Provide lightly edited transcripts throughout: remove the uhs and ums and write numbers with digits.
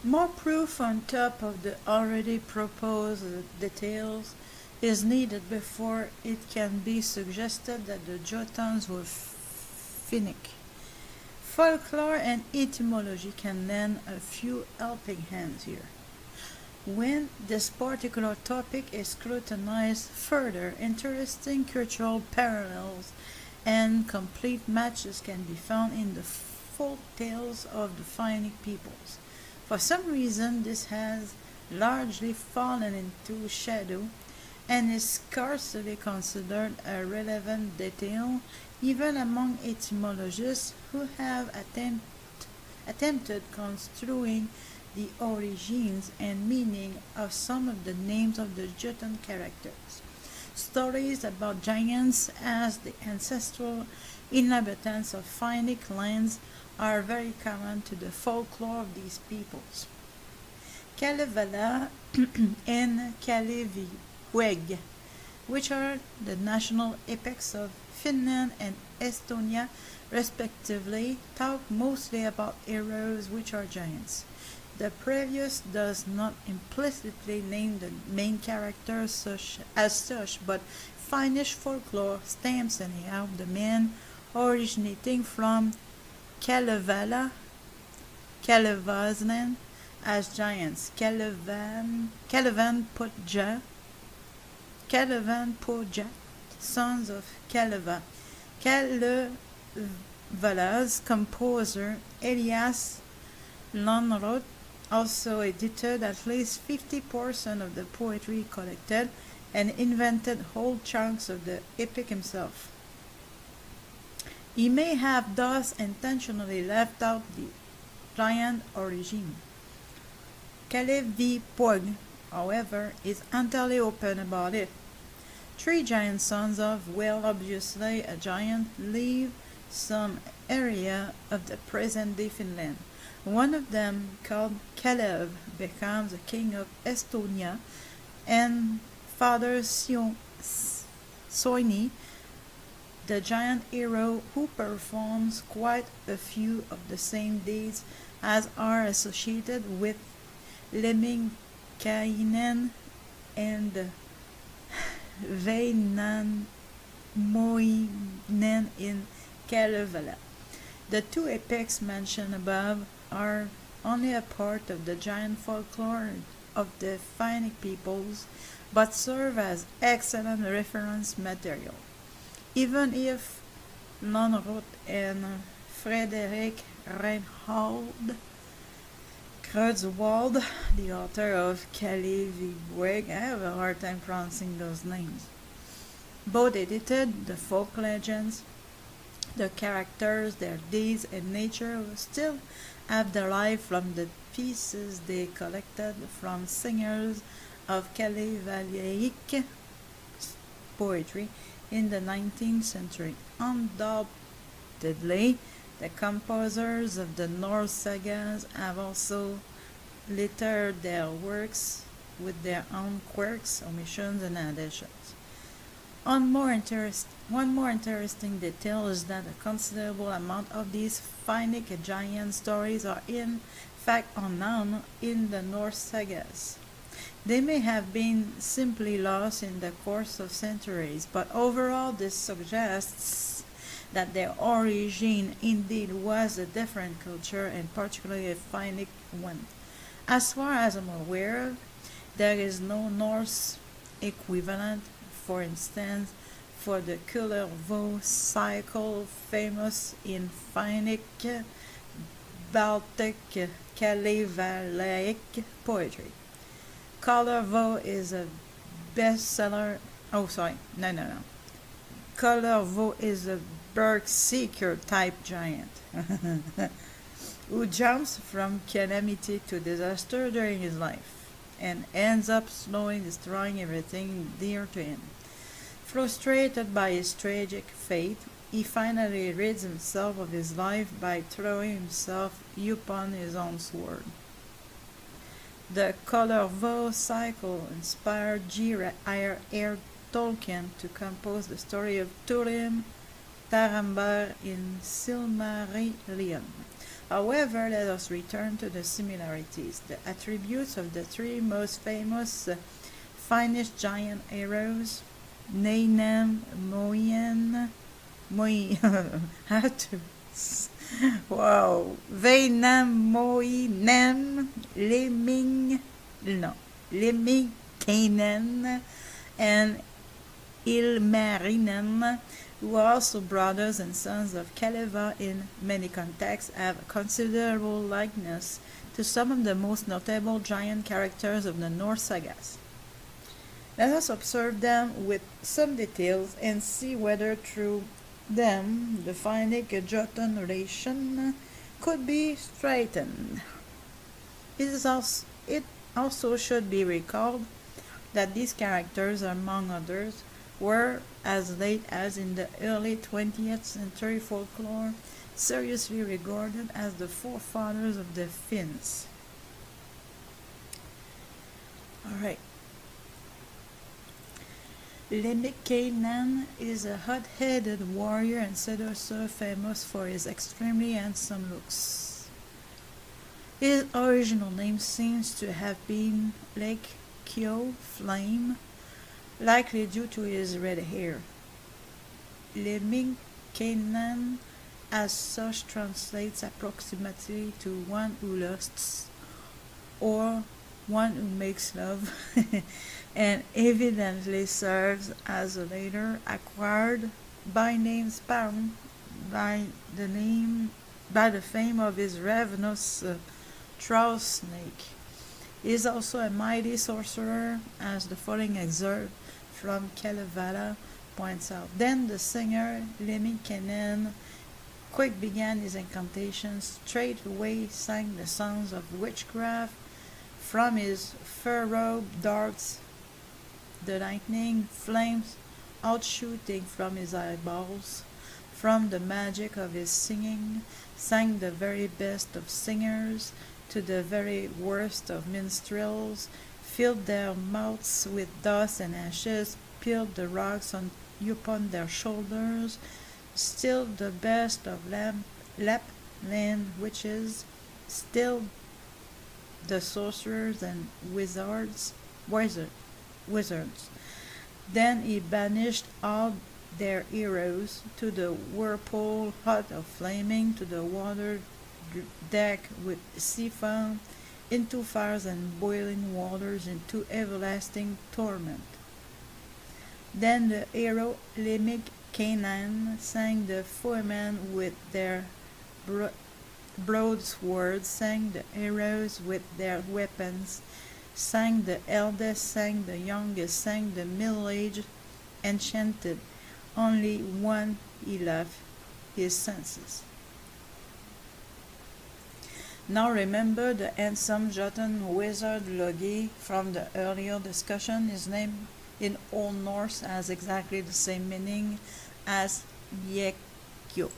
More proof on top of the already proposed details is needed before it can be suggested that the Jotuns were Finnic. Folklore and etymology can lend a few helping hands here. When this particular topic is scrutinized further, interesting cultural parallels and complete matches can be found in the folk tales of the Finnic peoples. For some reason, this has largely fallen into shadow and is scarcely considered a relevant detail even among etymologists who have attempted construing the origins and meaning of some of the names of the Jotun characters. Stories about giants as the ancestral inhabitants of Finnic lands are very common to the folklore of these peoples. Kalevala and Kalevipoeg, which are the national epics of Finland and Estonia respectively, talk mostly about heroes which are giants. The previous does not implicitly name the main characters as such, but Finnish folklore stamps anyhow the men originating from Kalevala, Kalevaznen as giants, Kalevanpojat, sons of Kaleva. Kalevala's composer Elias Lönnrot also edited at least 50% of the poetry collected and invented whole chunks of the epic himself. He may have thus intentionally left out the giant origin. Kalevipoeg, however, is entirely open about it. Three giant sons of, well, obviously a giant, leave some area of the present-day Finland. One of them, called Kalev, becomes a king of Estonia, and Father Soini, the giant hero who performs quite a few of the same deeds as are associated with Lemminkäinen and Väinämöinen in Kalevala. The two epics mentioned above are only a part of the giant folklore of the Finnic peoples, but serve as excellent reference material. Even if Lönnrot and Frederick Reinhold Kreutzwald, the author of Kalevipoeg, I have a hard time pronouncing those names, both edited the folk legends, the characters, their deeds, and nature still have derived from the pieces they collected from singers of Kalevalic poetry in the 19th century. Undoubtedly, the composers of the Norse sagas have also littered their works with their own quirks, omissions, and additions. One more interesting detail is that a considerable amount of these Finnic giant stories are in fact unknown in the Norse sagas. They may have been simply lost in the course of centuries, but overall this suggests that their origin indeed was a different culture, and particularly a Finnic one. As far as I'm aware, there is no Norse equivalent, for instance, for the Kullervo cycle famous in Finnic, Baltic, Kalevalaic poetry. Kullervo is a bestseller. Oh, sorry. No. Kullervo is a berserker type giant who jumps from calamity to disaster during his life and ends up slowly destroying everything dear to him. Frustrated by his tragic fate, he finally rids himself of his life by throwing himself upon his own sword. The Kullervo cycle inspired J.R.R. Tolkien to compose the story of Turim Tarambar in Silmarillion. However, let us return to the similarities. The attributes of the three most famous Finnish giant heroes, Nainem, Väinämöinen, Lemminkäinen, and Ilmarinen, who are also brothers and sons of Kaleva in many contexts, have a considerable likeness to some of the most notable giant characters of the Norse sagas. Let us observe them with some details and see whether through them the Finnic-Jotun relation could be straightened. It also should be recalled that these characters, among others, were, as late as in the early 20th century folklore, seriously regarded as the forefathers of the Finns. Alright. Lemminkäinen is a hot-headed warrior and seducer famous for his extremely handsome looks. His original name seems to have been Kyo, flame, likely due to his red hair. Lemminkäinen as such translates approximately to one who lusts or one who makes love and evidently serves as a later acquired by name spawn by the fame of his ravenous trough snake. He is also a mighty sorcerer, as the following excerpt from Kalevala points out. Then the singer Lemminkäinen quick began his incantations, straightway sang the songs of witchcraft. From his fur robe darts the lightning, flames outshooting from his eyeballs. From the magic of his singing sang the very best of singers to the very worst of minstrels, filled their mouths with dust and ashes, peeled the rocks upon their shoulders, still the best of Lapland witches, still the sorcerers and wizards. Then he banished all their heroes to the whirlpool hot of flaming, to the water deck with sea foam, into fires and boiling waters, into everlasting torment. Then the hero Lemminkäinen sang the foemen with their broadswords, sang the heroes with their weapons, sang the eldest, sang the youngest, sang the middle-aged, enchanted. Only one he left his senses. Now remember the handsome Jotun wizard Logi from the earlier discussion. His name in Old Norse has exactly the same meaning as Yekyo.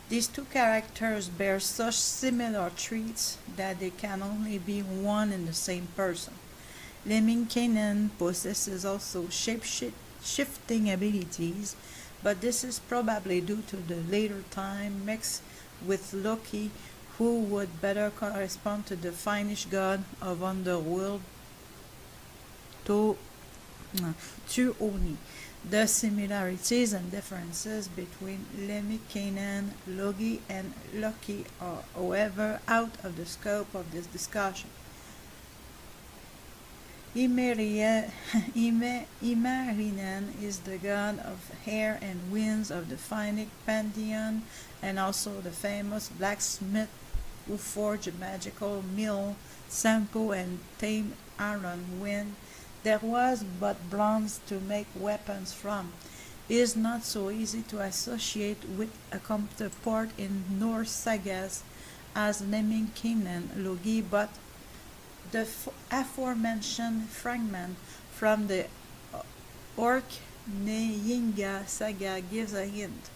These two characters bear such similar traits that they can only be one and the same person. Lemminkäinen possesses also shape-shifting abilities, but this is probably due to the later time mixed with Loki, who would better correspond to the Finnish god of underworld Tuoni. The similarities and differences between Lemminkäinen, Logi, and Loki are, however, out of the scope of this discussion. Ilmarinen is the god of air and winds of the Finnic pantheon, and also the famous blacksmith who forged a magical mill, Sampo, and tamed Iron Wind. There was but bronze to make weapons from. It is not so easy to associate with a counterpart in Norse sagas as Lemminkäinen Logi, but the aforementioned fragment from the Orkneyinga saga gives a hint.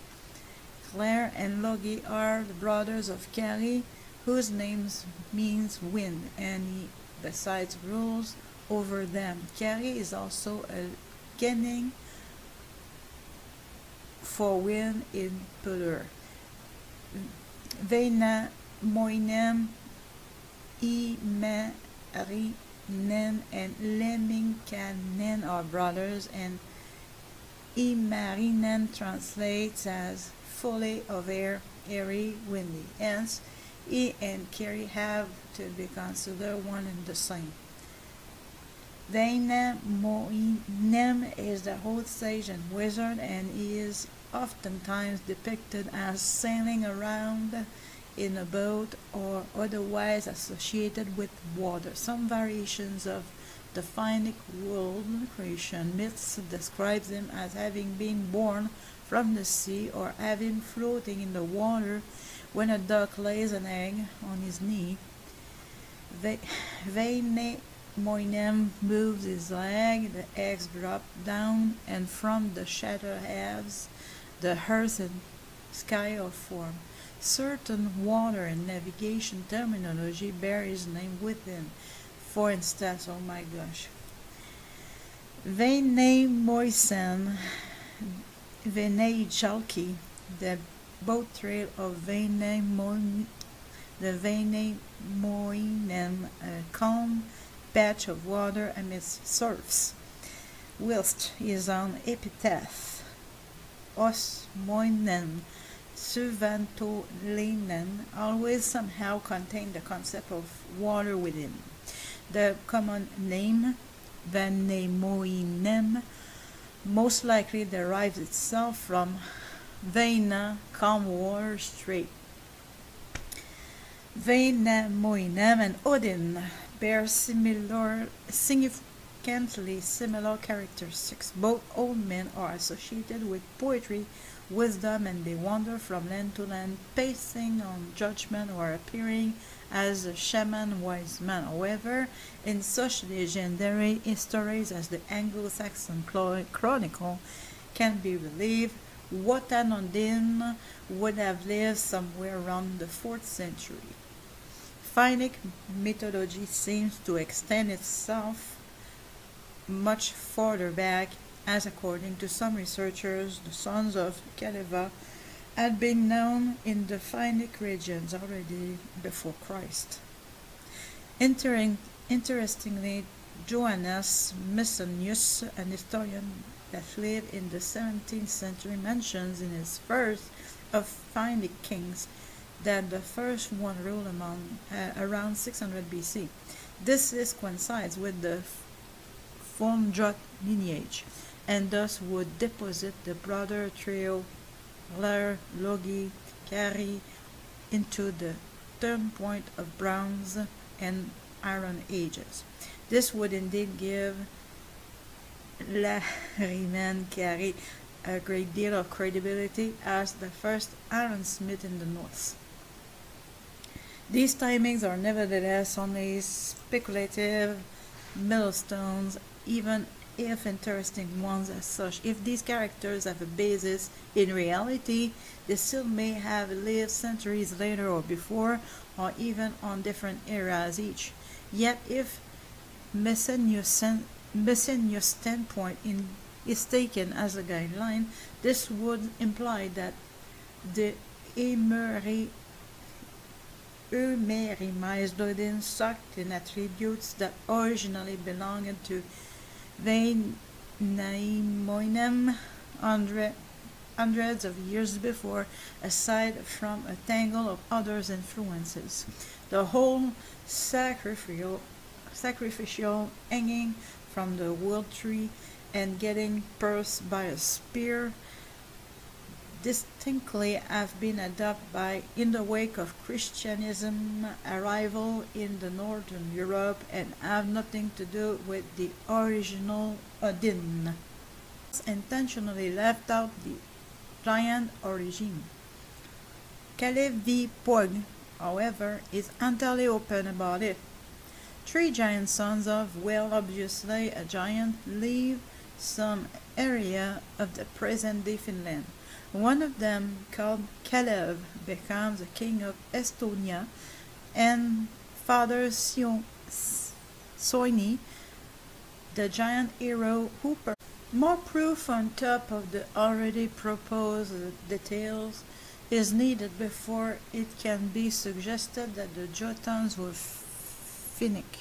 Claire and Logi are the brothers of Kari, whose names means wind, and he, besides, rules over them. Kari is also a kenning for wind in Pulur. Moinem, Imarinen, and Lemminkainen are brothers, and Imarinen translates as fully of air, airy, windy. Hence, I and Carry have to be considered one and the same. Wainamoinen is the old sage and wizard, and he is oftentimes depicted as sailing around in a boat or otherwise associated with water. Some variations of the Finnic world creation myths describes him as having been born from the sea or having floating in the water when a duck lays an egg on his knee. Wainamoinen moves his leg, the eggs drop down, and from the shattered halves the earth and sky are formed. Certain water and navigation terminology bear his name within. For instance, oh my gosh, Wainamoisen, Veneijalki, the boat trail of Wainamoinen, a calm patch of water amidst surfs, whilst his own epitaph, Osmoinen, Suvantolinen, always somehow contain the concept of water within. The common name, Wainamoinen, most likely derives itself from Vaina, calm water, strait. Wainamoinen and Odin bear significantly similar characteristics. Both old men are associated with poetry, wisdom, and they wander from land to land, passing on judgment or appearing as a shaman wise man. However, in such legendary stories as the Anglo-Saxon Chronicle can be believed, Wotan would have lived somewhere around the 4th century. Finnic mythology seems to extend itself much farther back, as according to some researchers, the sons of Kalevanpojat had been known in the Finnic regions already before Christ. Interestingly, Johannes Misonius, an historian that lived in the 17th century, mentions in his First of Finnic Kings that the first one ruled around 600 BC. This list coincides with the Jot lineage, and thus would deposit the broader trio Ler, Logi, Kari into the turn point of Bronze and Iron Ages. This would indeed give Lariman Kari a great deal of credibility as the first ironsmith in the Norse. These timings are nevertheless only speculative milestones, even if interesting ones as such. If these characters have a basis in reality, they still may have lived centuries later or before, or even on different eras each. Yet if Mesenius' standpoint is taken as a guideline, this would imply that the Eumerimized Odin sucked in attributes that originally belonged to Wainamoinen hundreds of years before, aside from a tangle of others influences. The whole sacrificial hanging from the world tree and getting pierced by a spear distinctly have been adopted in the wake of Christianism arrival in the northern Europe and have nothing to do with the original Odin. Intentionally left out the giant origin. Kalevanpojat, however, is entirely open about it. 3 giant sons of, well, obviously a giant, leave some area of the present-day Finland. One of them, called Kalev, becomes a king of Estonia, and Father Soini, the giant hero Hooper. More proof on top of the already proposed details is needed before it can be suggested that the Jotuns were Finnic.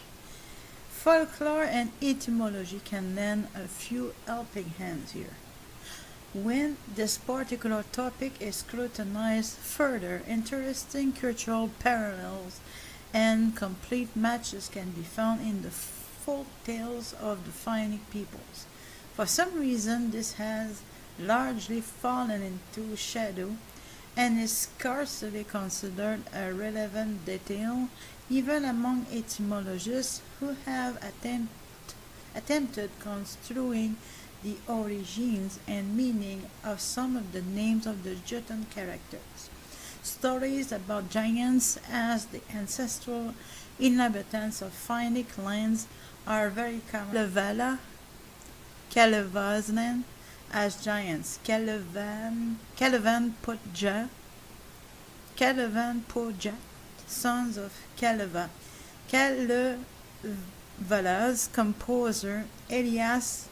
Folklore and etymology can lend a few helping hands here. When this particular topic is scrutinized further, interesting cultural parallels and complete matches can be found in the folk tales of the Finnic peoples. For some reason, this has largely fallen into shadow and is scarcely considered a relevant detail even among etymologists who have attempted construing the origins and meaning of some of the names of the Jotun characters. Stories about giants as the ancestral inhabitants of Finnic lands are very common. Kalevanpojat as giants. Kalevanpojat, sons of Kaleva. Kaleva's composer Elias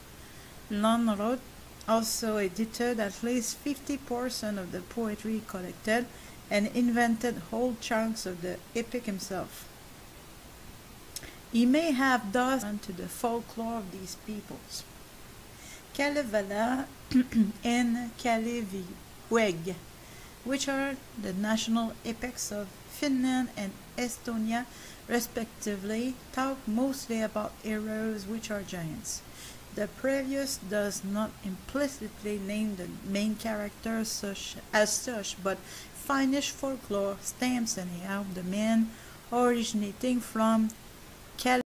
Lonrod also edited at least 50% of the poetry collected and invented whole chunks of the epic himself. He may have thus to the folklore of these peoples. Kalevala and Kaleviweg, which are the national epics of Finland and Estonia respectively, talk mostly about heroes which are giants. The previous does not implicitly name the main characters as such, but Finnish folklore stamps anyhow the men originating from